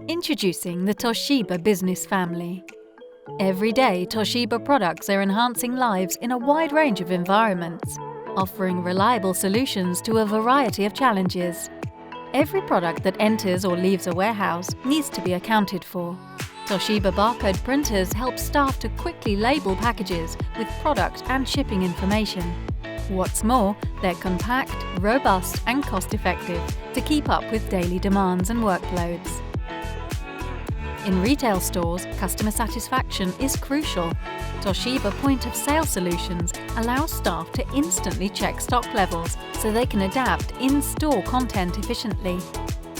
Introducing the Toshiba business family. Every day, Toshiba products are enhancing lives in a wide range of environments, offering reliable solutions to a variety of challenges. Every product that enters or leaves a warehouse needs to be accounted for. Toshiba barcode printers help staff to quickly label packages with product and shipping information. What's more, they're compact, robust and cost-effective to keep up with daily demands and workloads. In retail stores, customer satisfaction is crucial. Toshiba point-of-sale solutions allow staff to instantly check stock levels so they can adapt in-store content efficiently.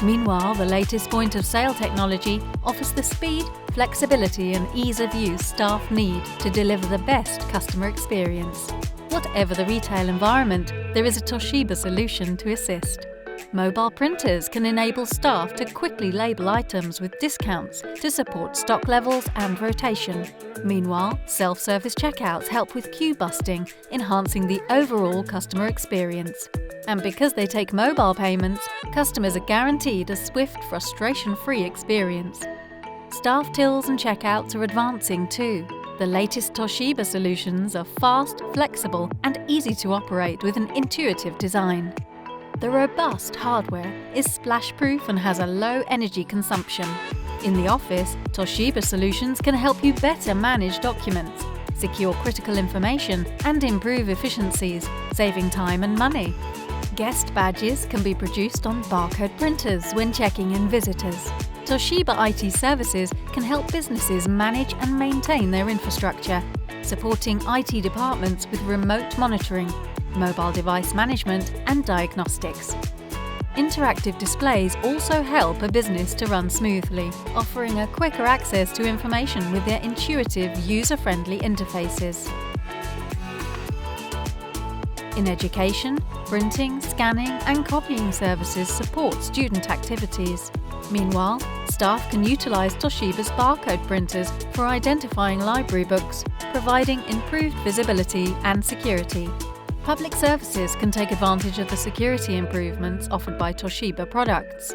Meanwhile, the latest point-of-sale technology offers the speed, flexibility and ease of use staff need to deliver the best customer experience. Whatever the retail environment, there is a Toshiba solution to assist. Mobile printers can enable staff to quickly label items with discounts to support stock levels and rotation. Meanwhile, self-service checkouts help with queue busting, enhancing the overall customer experience. And because they take mobile payments, customers are guaranteed a swift, frustration-free experience. Staff tills and checkouts are advancing too. The latest Toshiba solutions are fast, flexible and easy to operate with an intuitive design. The robust hardware is splash-proof and has a low energy consumption. In the office, Toshiba solutions can help you better manage documents, secure critical information and improve efficiencies, saving time and money. Guest badges can be produced on barcode printers when checking in visitors. Toshiba IT services can help businesses manage and maintain their infrastructure, supporting IT departments with remote monitoring, mobile device management and diagnostics. Interactive displays also help a business to run smoothly, offering a quicker access to information with their intuitive, user-friendly interfaces. In education, printing, scanning and copying services support student activities. Meanwhile, staff can utilize Toshiba's barcode printers for identifying library books, providing improved visibility and security. Public services can take advantage of the security improvements offered by Toshiba products.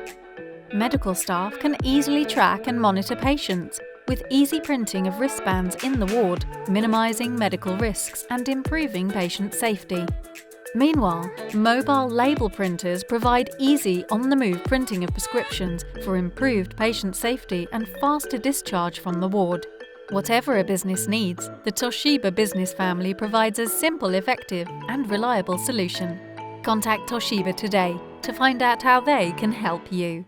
Medical staff can easily track and monitor patients with easy printing of wristbands in the ward, minimizing medical risks and improving patient safety. Meanwhile, mobile label printers provide easy on-the-move printing of prescriptions for improved patient safety and faster discharge from the ward. Whatever a business needs, the Toshiba business family provides a simple, effective and reliable solution. Contact Toshiba today to find out how they can help you.